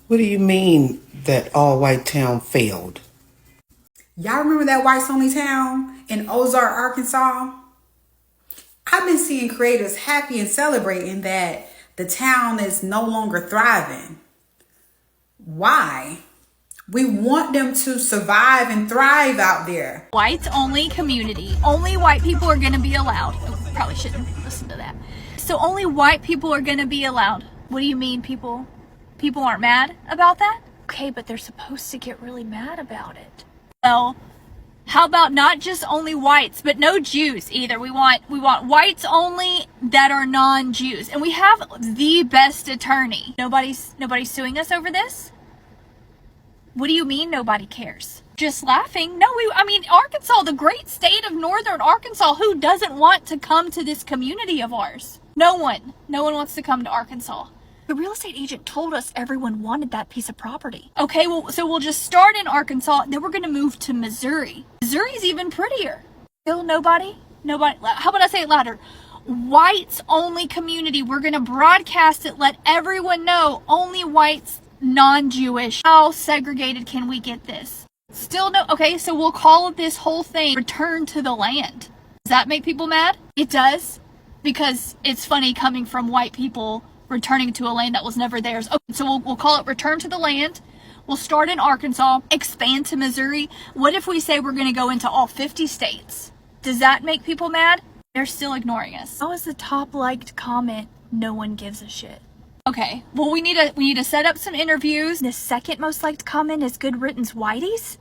What do you mean that all white town failed? Y'all remember that whites only town in Ozark, Arkansas? I've been seeing creators happy and celebrating that the town is no longer thriving. Why? We want them to survive and thrive out there. Whites only community. Only white people are going to be allowed. Oh, probably shouldn't listen to that. So only white people are going to be allowed. What do you mean people aren't mad about that? Okay, but they're supposed to get really mad about it. Well, how about not just only whites, but no Jews either. We want whites only that are non-Jews. And we have the best attorney. Nobody's suing us over this? What do you mean nobody cares? Just laughing? No, Arkansas, the great state of northern Arkansas, who doesn't want to come to this community of ours? No one wants to come to Arkansas. The real estate agent told us everyone wanted that piece of property. Okay, well, so we'll just start in Arkansas, then we're gonna move to Missouri. Missouri's even prettier. Still nobody? How about I say it louder? Whites only community. We're gonna broadcast it, let everyone know, only whites, non-Jewish. How segregated can we get this? Still no. Okay, so we'll call this whole thing Return to the Land. Does that make people mad? It does, because it's funny coming from white people returning to a land that was never theirs. Okay, so we'll call it Return to the Land. We'll start in Arkansas, expand to Missouri. What if we say we're going to go into all 50 states? Does that make people mad? They're still ignoring us. How is the top liked comment, no one gives a shit? Okay, well, we need to set up some interviews. The second most liked comment is Good Riddance Whiteys.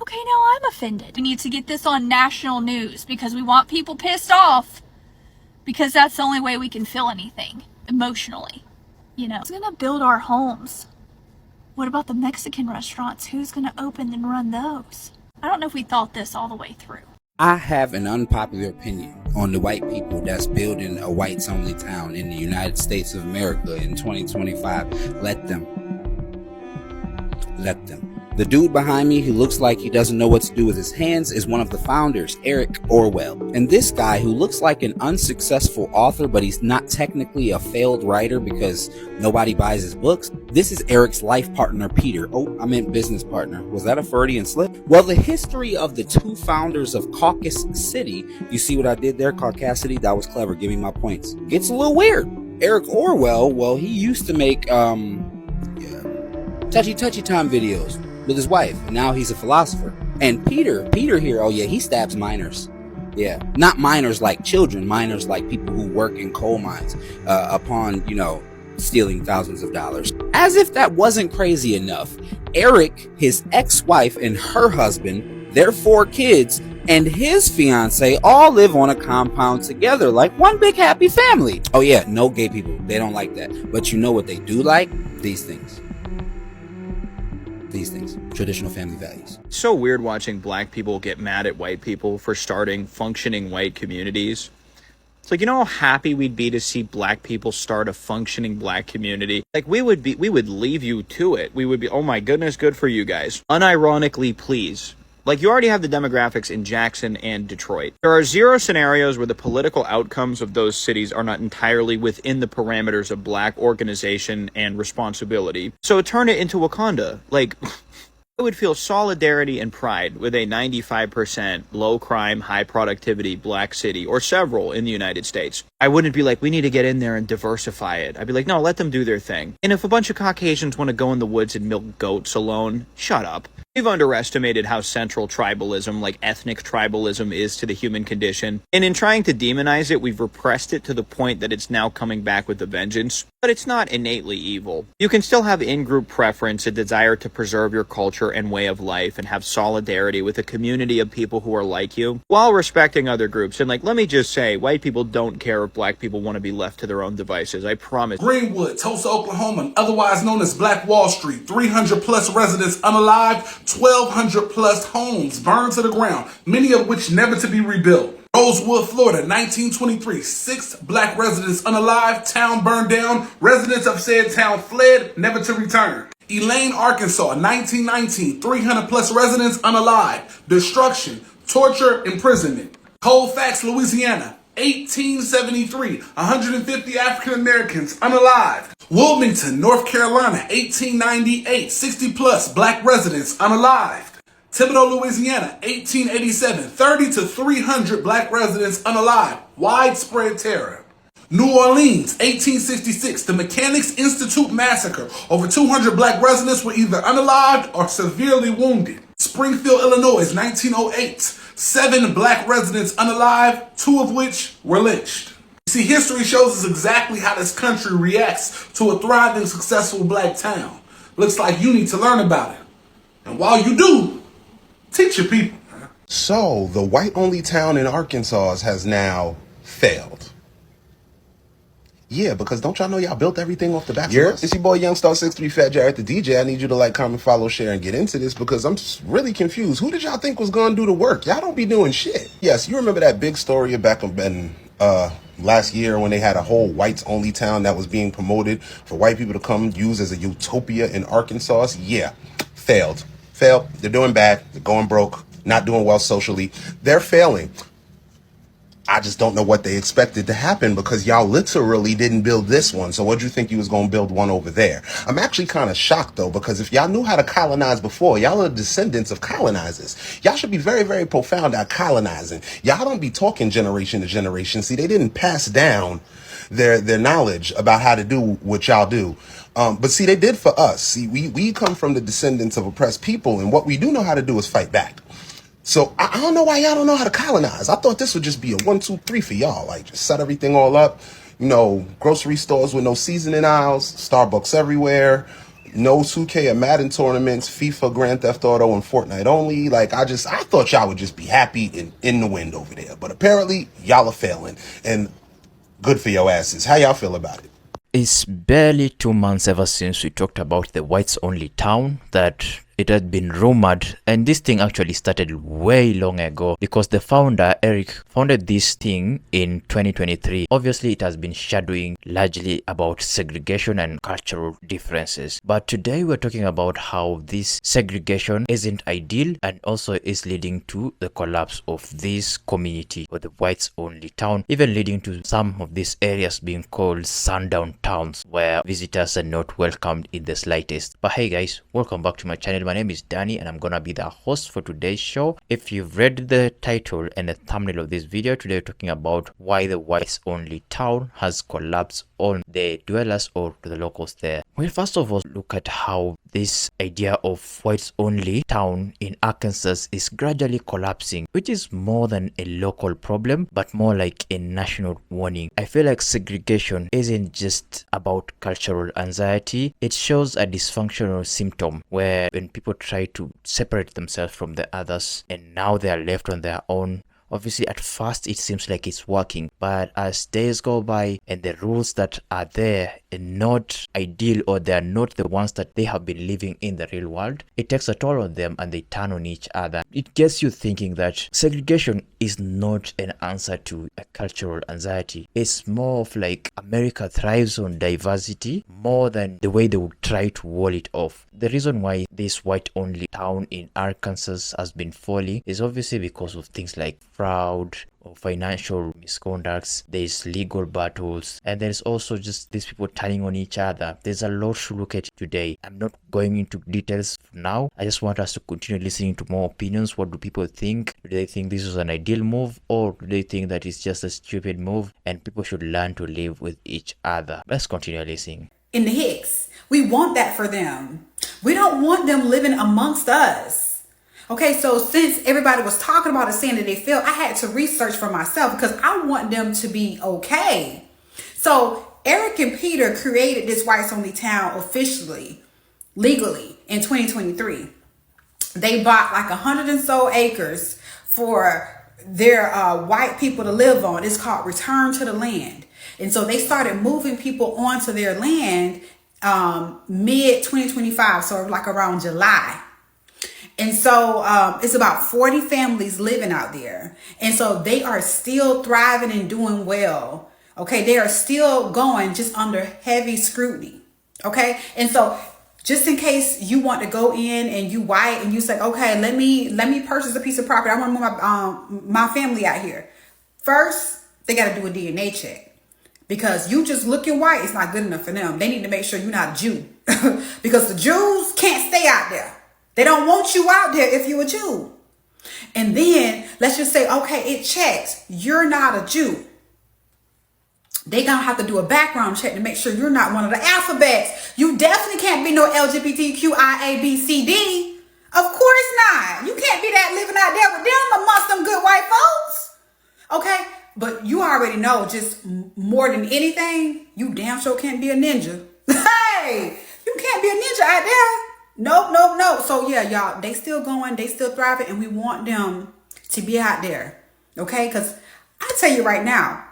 Okay, now I'm offended. We need to get this on national news because we want people pissed off, because that's the only way we can feel anything emotionally. Who's gonna build our homes? What about the Mexican restaurants? Who's gonna open and run those? I don't know if we thought this all the way through. I have an unpopular opinion on the white people that's building a whites only town in the United States of America in 2025. Let them. The dude behind me who looks like he doesn't know what to do with his hands is one of the founders, Eric Orwell. And this guy who looks like an unsuccessful author, but he's not technically a failed writer because nobody buys his books. This is Eric's life partner, Peter. Oh, I meant business partner. Was that a Freudian slip? Well, the history of the two founders of Caucus City, you see what I did there, Caucasity? That was clever. Give me my points. Gets a little weird. Eric Orwell, well, he used to make, touchy time videos with his wife, and now he's a philosopher. And Peter here, oh yeah, he stabs minors. Yeah, not minors like children, minors like people who work in coal mines, upon, stealing thousands of dollars. As if that wasn't crazy enough, Eric, his ex-wife, and her husband, their 4 kids, and his fiance all live on a compound together like one big happy family. Oh yeah, no gay people, they don't like that. But you know what they do like? These things, traditional family values. It's so weird watching black people get mad at white people for starting functioning white communities. It's like, how happy we'd be to see black people start a functioning black community. Like, we would leave you to it. We would be, oh my goodness, good for you guys. Unironically, please. Like, you already have the demographics in Jackson and Detroit. There are 0 scenarios where the political outcomes of those cities are not entirely within the parameters of black organization and responsibility. So turn it into Wakanda. Like, I would feel solidarity and pride with a 95% low crime, high productivity black city, or several in the United States. I wouldn't be like, we need to get in there and diversify it. I'd be like, no, let them do their thing. And if a bunch of Caucasians want to go in the woods and milk goats alone, shut up. We've underestimated how central tribalism, like ethnic tribalism, is to the human condition. And in trying to demonize it, we've repressed it to the point that it's now coming back with a vengeance. But it's not innately evil. You can still have in-group preference, a desire to preserve your culture and way of life, and have solidarity with a community of people who are like you, while respecting other groups. And let me just say, white people don't care if black people want to be left to their own devices. I promise. Greenwood, Tulsa, Oklahoma, otherwise known as Black Wall Street, 300 plus residents unalive, 1,200 plus homes burned to the ground, many of which never to be rebuilt. Rosewood, Florida, 1923, 6 black residents unalive, town burned down, residents of said town fled, never to return. Elaine, Arkansas, 1919, 300 plus residents unalive, destruction, torture, imprisonment. Colfax, Louisiana, 1873, 150 African Americans unalived. Wilmington, North Carolina, 1898, 60 plus black residents unalived. Thibodaux, Louisiana, 1887, 30 to 300 black residents unalived. Widespread terror. New Orleans, 1866, the Mechanics Institute massacre. Over 200 black residents were either unalived or severely wounded. Springfield, Illinois, 1908, 7 black residents unalived, 2 of which were lynched. See, history shows us exactly how this country reacts to a thriving, successful black town. Looks like you need to learn about it. And while you do, teach your people. So, the white-only town in Arkansas has now failed. Yeah, because don't y'all know y'all built everything off the back of us? It's your boy Youngstar63 Fat Jarrett the DJ. I need you to like, comment, follow, share, and get into this because I'm just really confused. Who did y'all think was gonna do the work? Y'all don't be doing shit. Yes, you remember that big story back in last year when they had a whole whites-only town that was being promoted for white people to come use as a utopia in Arkansas? Yeah, failed. They're doing bad. They're going broke. Not doing well socially. They're failing. I just don't know what they expected to happen because y'all literally didn't build this one. So what'd you think you was going to build one over there? I'm actually kind of shocked, though, because if y'all knew how to colonize before, y'all are descendants of colonizers. Y'all should be very, very profound at colonizing. Y'all don't be talking generation to generation. See, they didn't pass down their knowledge about how to do what y'all do. But see, they did for us. See, we come from the descendants of oppressed people, and what we do know how to do is fight back. So I don't know why y'all don't know how to colonize. I thought this would just be a 1, 2, 3 for y'all. Like, just set everything all up. You know, grocery stores with no seasoning aisles, Starbucks everywhere, no 2K or Madden tournaments, FIFA, Grand Theft Auto, and Fortnite only. Like, I thought y'all would just be happy and in the wind over there. But apparently, y'all are failing. And good for your asses. How y'all feel about it? It's barely 2 months ever since we talked about the whites-only town that it had been rumored, and this thing actually started way long ago because the founder, Eric, founded this thing in 2023. Obviously, it has been shadowing largely about segregation and cultural differences. But today we're talking about how this segregation isn't ideal and also is leading to the collapse of this community or the whites-only town, even leading to some of these areas being called Sundown towns where visitors are not welcomed in the slightest. But hey guys, welcome back to my channel. My name is Danny and I'm gonna be the host for today's show. If you've read the title and the thumbnail of this video, today we're talking about why the whites only town has collapsed on the dwellers or the locals there. Well, first of all, look at how this idea of whites only town in Arkansas is gradually collapsing, which is more than a local problem but more like a national warning. I feel like segregation isn't just about cultural anxiety. It shows a dysfunctional symptom where when people try to separate themselves from the others and now they are left on their own. Obviously, at first it seems like it's working, but as days go by and the rules that are there are not ideal or they are not the ones that they have been living in the real world, it takes a toll on them and they turn on each other. It gets you thinking that segregation is not an answer to a cultural anxiety. It's more of like America thrives on diversity more than the way they would try to wall it off. The reason why this white-only town in Arkansas has been falling is obviously because of things like fraud or financial misconducts. There's legal battles, and there's also just these people turning on each other. There's a lot to look at today. I'm not going into details now. I just want us to continue listening to more opinions. What do people think? Do they think this is an ideal move, or do they think that it's just a stupid move and people should learn to live with each other? Let's continue listening. In the Hicks, we want that for them. We don't want them living amongst us. Okay, so since everybody was talking about it, saying that they feel, I had to research for myself because I want them to be okay. So Eric and Peter created this whites only town officially, legally in 2023. They bought like 100 and so acres for their white people to live on. It's called Return to the Land. And so they started moving people onto their land mid 2025, so like around July. And so it's about 40 families living out there. And so they are still thriving and doing well. Okay, they are still going just under heavy scrutiny. Okay, and so just in case you want to go in and you white and you say, okay, let me purchase a piece of property. I want to move my family out here. First They got to do a DNA check. Because you just looking white, it's not good enough for them. They need to make sure you're not a Jew. Because the Jews can't stay out there. They don't want you out there if you're a Jew. And then let's just say, okay, it checks. You're not a Jew. They gonna have to do a background check to make sure you're not one of the alphabets. You definitely can't be no LGBTQIABCD. Of course not. You can't be that living out there with them amongst them good white folks. Okay? But you already know, just more than anything, you damn sure can't be a ninja. Hey, you can't be a ninja out there. Nope, nope, nope. So yeah, y'all, they still going, they still thriving, and we want them to be out there. Okay? Because I tell you right now,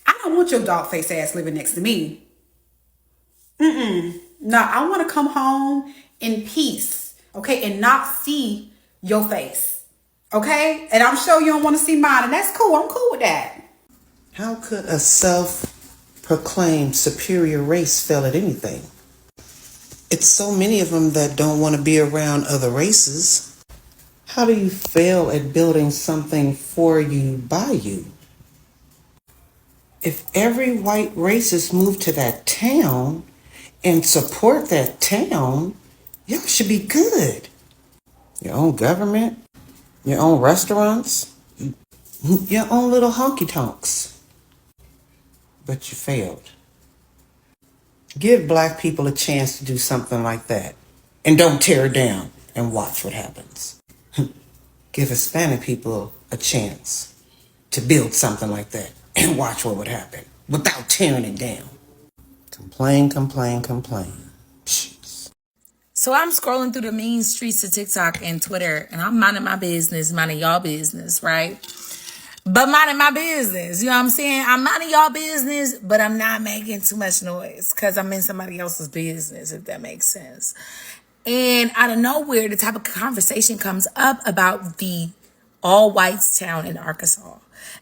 I don't want your dog face ass living next to me. No, I want to come home in peace. Okay? And not see your face. Okay? And I'm sure you don't want to see mine, and that's cool. I'm cool with that. How could a self-proclaimed superior race fail at anything? It's so many of them that don't want to be around other races. How do you fail at building something for you by you? If every white racist moved to that town and support that town, y'all should be good. Your own government, your own restaurants, your own little honky-tonks. But you failed. Give black people a chance to do something like that. And don't tear it down and watch what happens. Give Hispanic people a chance to build something like that and watch what would happen without tearing it down. Complain, complain, complain. Jeez. So I'm scrolling through the mean streets of TikTok and Twitter, and I'm minding my business, minding y'all business, right? But minding my business, you know what I'm saying? I'm minding y'all business, but I'm not making too much noise because I'm in somebody else's business, if that makes sense. And out of nowhere, the type of conversation comes up about the all whites town in Arkansas.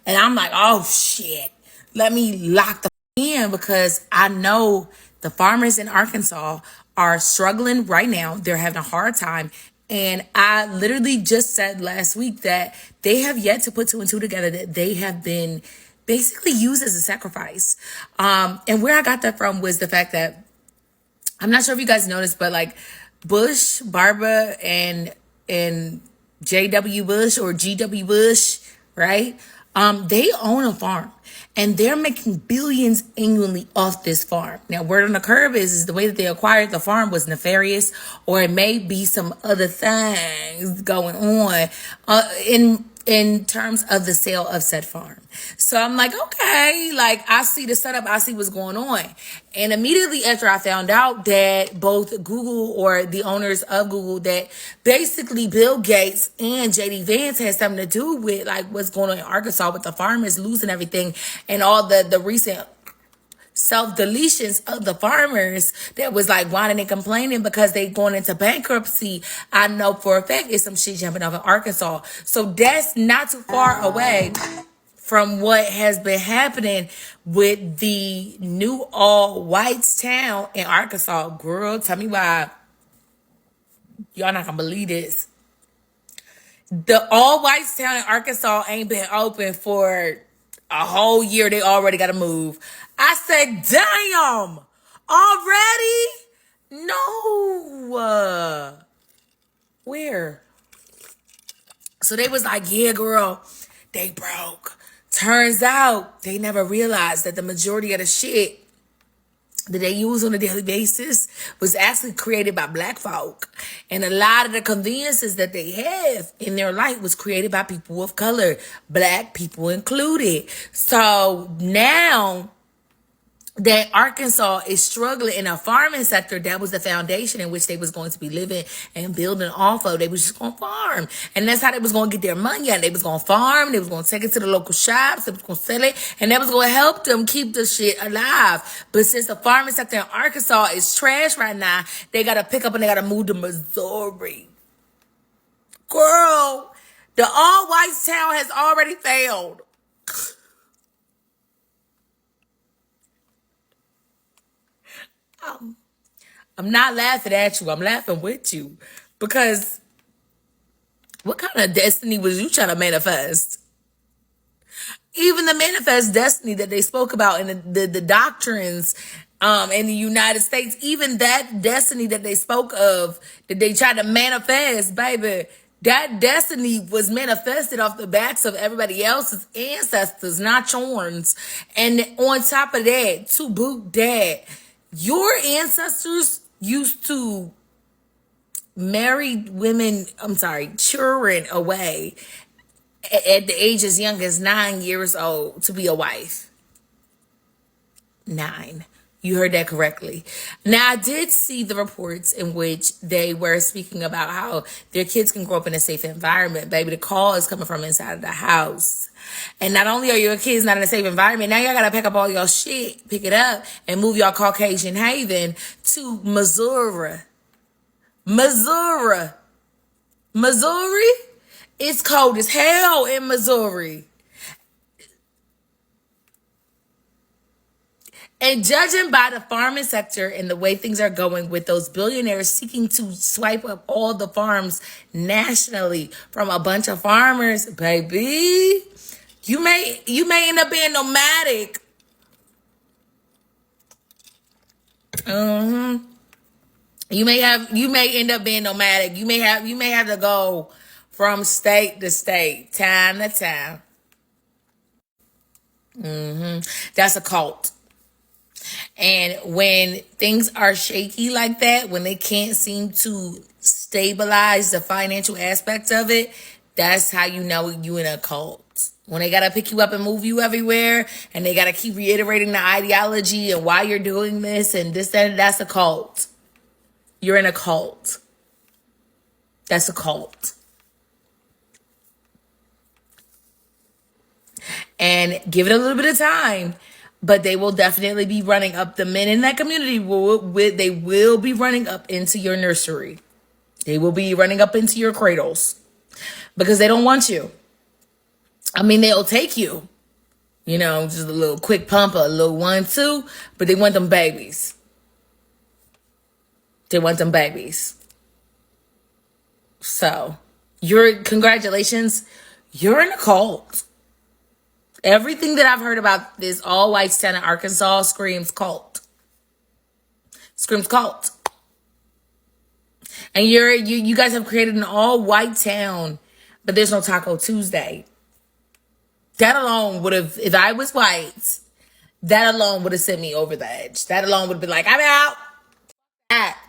And I'm like, oh shit, let me lock the in, because I know the farmers in Arkansas are struggling right now. They're having a hard time. And I literally just said last week that they have yet to put two and two together, that they have been basically used as a sacrifice. And where I got that from was the fact that, I'm not sure if you guys noticed, but like Bush, Barbara, and J.W. Bush or G.W. Bush, right? They own a farm. And they're making billions annually off this farm. Now, word on the curb is the way that they acquired the farm was nefarious, or it may be some other things going on in terms of the sale of said farm. So I'm like, okay, like I see the setup, I see what's going on. And immediately after I found out that both Google, or the owners of Google, that basically Bill Gates and JD Vance had something to do with like what's going on in Arkansas with the farmers losing everything and all the recent self-deletions of the farmers that was like whining and complaining because they going into bankruptcy. I know for a fact it's some shit jumping off in Arkansas. So that's not too far away from what has been happening with the new all whites town in Arkansas. Girl, tell me why. Y'all not gonna believe this. The all whites town in Arkansas ain't been open for a whole year. They already got to move. I said, damn, already? No. Where? So they was like, yeah, girl, they broke. Turns out they never realized that the majority of the shit that they use on a daily basis was actually created by black folk. And a lot of the conveniences that they have in their life was created by people of color, black people included. So now that Arkansas is struggling in a farming sector, that was the foundation in which they was going to be living and building off of. They was just going to farm. And that's how they was going to get their money out. They was going to farm. They was going to take it to the local shops. They was going to sell it. And that was going to help them keep the shit alive. But since the farming sector in Arkansas is trash right now, they got to pick up and they got to move to Missouri. Girl, the all-whites town has already failed. I'm not laughing at you. I'm laughing with you. Because what kind of destiny was you trying to manifest? Even the manifest destiny that they spoke about in the doctrines in the United States, even that destiny that they spoke of, that they tried to manifest, baby, that destiny was manifested off the backs of everybody else's ancestors, not yours. And on top of that, to boot that, your ancestors used to marry children away at the age as young as 9 years old to be a wife. 9. You heard that correctly. Now, I did see the reports in which they were speaking about how their kids can grow up in a safe environment. Baby, the call is coming from inside of the house. And not only are your kids not in a safe environment, now y'all got to pack up all your shit, pick it up, and move y'all Caucasian haven to Missouri. Missouri. It's cold as hell in Missouri. And judging by the farming sector and the way things are going with those billionaires seeking to swipe up all the farms nationally from a bunch of farmers, baby, you may end up being nomadic. You may end up being nomadic. You may have to go from state to state, time to time. That's a cult. And when things are shaky like that, when they can't seem to stabilize the financial aspect of it, that's how you know you in a cult. When they got to pick you up and move you everywhere, and they got to keep reiterating the ideology and why you're doing this and this, that's a cult. You're in a cult. That's a cult. And give it a little bit of time. But they will definitely be running up. The men in that community they will be running up into your nursery. They will be running up into your cradles because they don't want you. I mean, they'll take you, just a little quick pump, a little 1-2, but they want them babies. They want them babies. So, congratulations, you're in a cult. Everything that I've heard about this all-white town in Arkansas screams cult. Screams cult. And you guys have created an all-white town, but there's no Taco Tuesday. That alone would have, if I was white, that alone would have sent me over the edge. That alone would have been like, I'm out.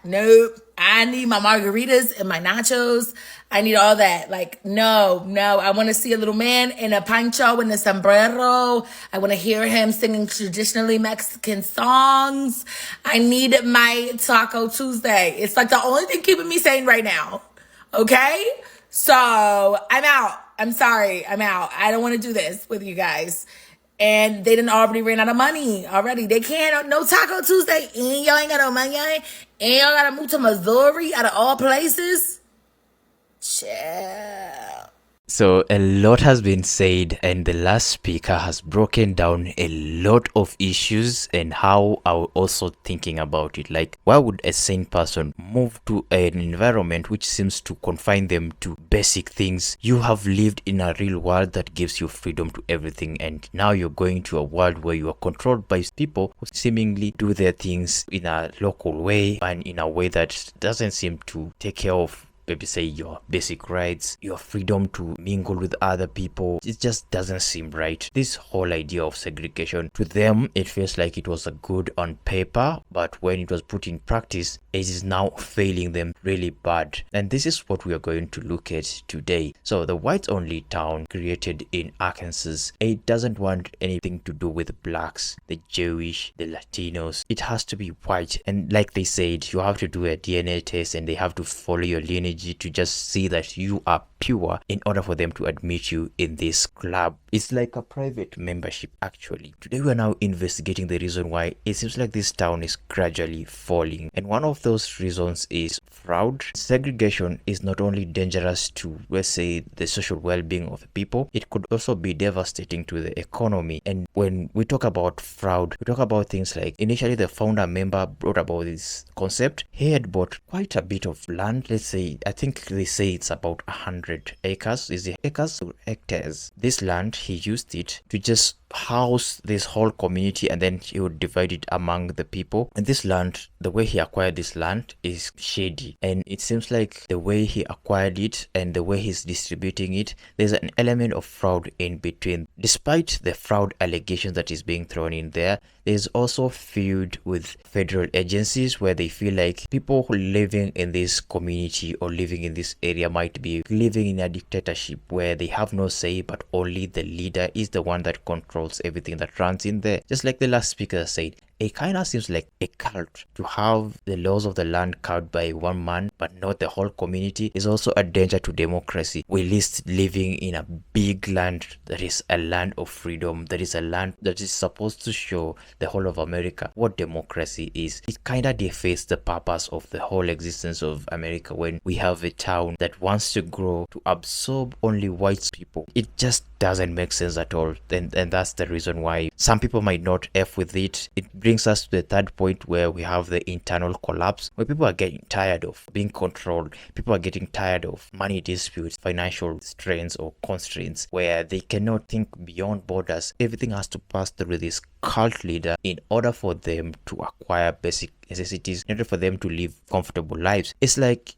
Nope. I need my margaritas and my nachos. I need all that. Like, no. I want to see a little man in a poncho and a sombrero. I want to hear him singing traditionally Mexican songs. I need my Taco Tuesday. It's like the only thing keeping me sane right now. Okay? So I'm out. I'm sorry. I'm out. I don't want to do this with you guys. And they didn't already ran out of money already. They can't, no Taco Tuesday. And y'all ain't got no money. And y'all got to move to Missouri out of all places. Chill. So a lot has been said, and the last speaker has broken down a lot of issues and how I was also thinking about it. Like, why would a sane person move to an environment which seems to confine them to basic things? You have lived in a real world that gives you freedom to everything, and now you're going to a world where you are controlled by people who seemingly do their things in a local way and in a way that doesn't seem to take care of, maybe say, your basic rights, your freedom to mingle with other people. It just doesn't seem right. This whole idea of segregation, to them, it feels like it was a good on paper, but when it was put in practice, it is now failing them really bad. And this is what we are going to look at today. So the whites-only town created in Arkansas, it doesn't want anything to do with blacks, the Jewish, the Latinos. It has to be white. And like they said, you have to do a DNA test and they have to follow your lineage to just see that you are pure in order for them to admit you in this club. It's like a private membership actually. Today we are now investigating the reason why it seems like this town is gradually falling, and one of those reasons is fraud. Segregation is not only dangerous to, let's say, the social well-being of the people, it could also be devastating to the economy. And when we talk about fraud, we talk about things like, initially the founder member brought about this concept. He had bought quite a bit of land. Let's say, I think they say it's about 100 100 acres. Is it acres or hectares? This land, he used it to just house this whole community, and then he would divide it among the people. And this land, the way he acquired this land is shady, and it seems like the way he acquired it and the way he's distributing it, there's an element of fraud in between. Despite the fraud allegations that is being thrown in there, there's also feud with federal agencies where they feel like people who living in this community or living in this area might be living in a dictatorship where they have no say, but only the leader is the one that controls everything that runs in there. Just like the last speaker said, it kind of seems like a cult to have the laws of the land carved by one man but not the whole community is also a danger to democracy. We list living in a big land that is a land of freedom, that is a land that is supposed to show the whole of America what democracy is. It kind of defaces the purpose of the whole existence of America when we have a town that wants to grow to absorb only white people. It just doesn't make sense at all, and that's the reason why some people might not F with it. It brings us to the third point where we have the internal collapse, where people are getting tired of being controlled. People are getting tired of money disputes, financial strains or constraints where they cannot think beyond borders. Everything has to pass through this cult leader in order for them to acquire basic necessities, in order for them to live comfortable lives. It's like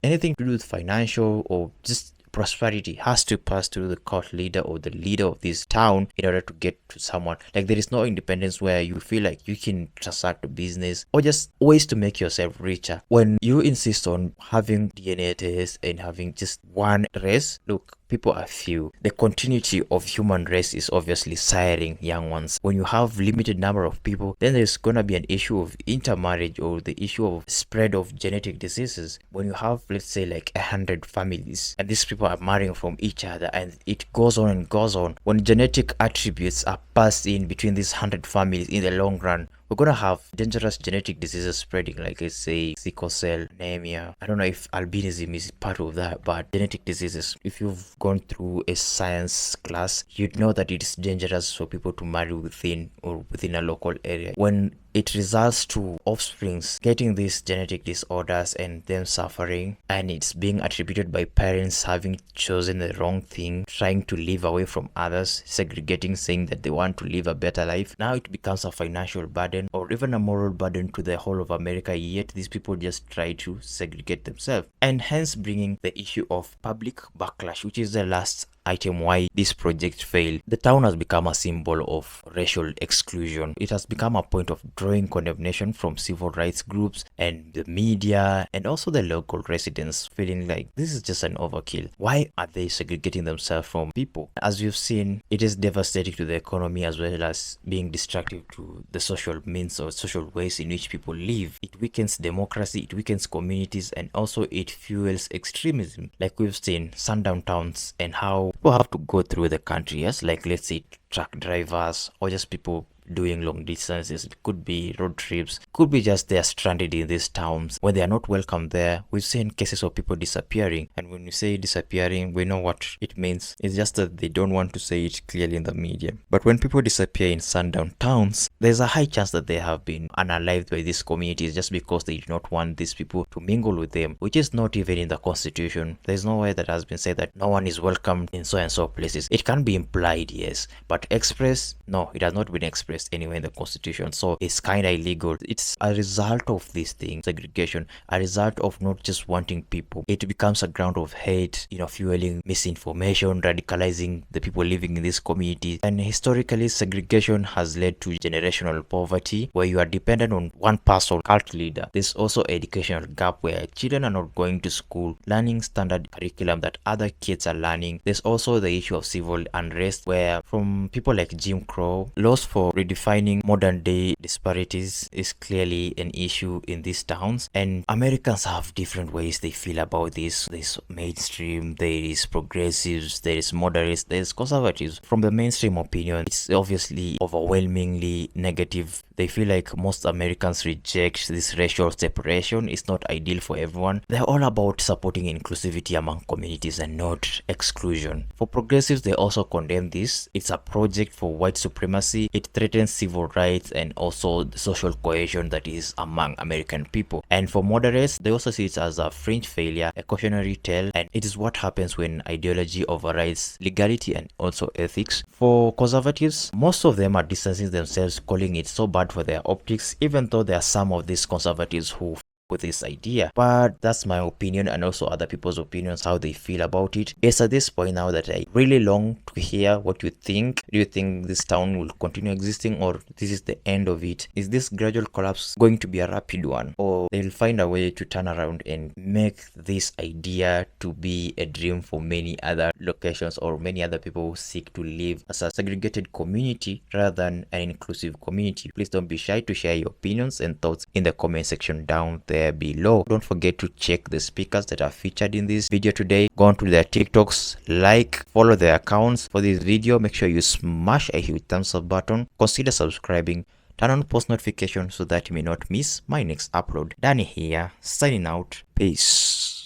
anything to do with financial or just prosperity has to pass through the cult leader or the leader of this town in order to get to someone. Like there is no independence where you feel like you can transact a business or just ways to make yourself richer. When you insist on having DNA tests and having just one race, look, people are few. The continuity of human race is obviously siring young ones. When you have limited number of people, then there's gonna be an issue of intermarriage or the issue of spread of genetic diseases. When you have, let's say, like 100 families and these people are marrying from each other and it goes on and goes on, when genetic attributes are passed in between these 100 families in the long run, we're gonna have dangerous genetic diseases spreading, like let's say sickle cell, anemia. I don't know if albinism is part of that, but genetic diseases, if you've gone through a science class, you'd know that it's dangerous for people to marry within a local area. When it results to offsprings getting these genetic disorders and them suffering, and it's being attributed by parents having chosen the wrong thing, trying to live away from others, segregating, saying that they want to live a better life. Now it becomes a financial burden or even a moral burden to the whole of America, yet these people just try to segregate themselves, and hence bringing the issue of public backlash, which is the last item why this project failed. The town has become a symbol of racial exclusion. It has become a point of drawing condemnation from civil rights groups and the media and also the local residents, feeling like this is just an overkill. Why are they segregating themselves from people? As we've seen, it is devastating to the economy as well as being destructive to the social means or social ways in which people live. It weakens democracy, it weakens communities, and also it fuels extremism, like we've seen Sundown towns and how people have to go through the country, yes, like let's say truck drivers or just people doing long distances. It could be road trips, could be just they're stranded in these towns when they are not welcome there. We've seen cases of people disappearing, and when we say disappearing, we know what it means. It's just that they don't want to say it clearly in the media. But when people disappear in sundown towns, there's a high chance that they have been unalived by these communities just because they do not want these people to mingle with them, which is not even in the constitution. There's nowhere that has been said that no one is welcomed in so and so places. It can be implied, yes, but expressed, no, it has not been expressed anywhere in the constitution, so it's kind of illegal. It's a result of this thing, segregation, a result of not just wanting people. It becomes a ground of hate, fueling misinformation, radicalizing the people living in this community. And historically, segregation has led to generational poverty where you are dependent on one person, cult leader. There's also educational gap where children are not going to school, learning standard curriculum that other kids are learning. There's also the issue of civil unrest where from people like Jim Crow, laws for redefining modern day disparities is clearly an issue in these towns, and Americans have different ways they feel about this. There's mainstream, there is progressives, there is moderates, there is conservatives. From the mainstream opinion, it's obviously overwhelmingly negative. They feel like most Americans reject this racial separation. It's not ideal for everyone. They're all about supporting inclusivity among communities and not exclusion. For progressives, they also condemn this. It's a project for white supremacy. It threatens threatens civil rights and also the social cohesion that is among American people. And for moderates, they also see it as a fringe failure, a cautionary tale, and it is what happens when ideology overrides legality and also ethics. For conservatives, most of them are distancing themselves, calling it so bad for their optics, even though there are some of these conservatives who with this idea. But that's my opinion and also other people's opinions, how they feel about it. It's at this point now that I really long to hear what you think. Do you think this town will continue existing, or this is the end of it? Is this gradual collapse going to be a rapid one, or they'll find a way to turn around and make this idea to be a dream for many other locations or many other people who seek to live as a segregated community rather than an inclusive community? Please don't be shy to share your opinions and thoughts in the comment section down there below. Don't forget to check the speakers that are featured in this video today. Go on to their TikToks, like, follow their accounts for this video. Make sure you smash a huge thumbs up button. Consider subscribing. Turn on post notifications so that you may not miss my next upload. Danny here, signing out. Peace.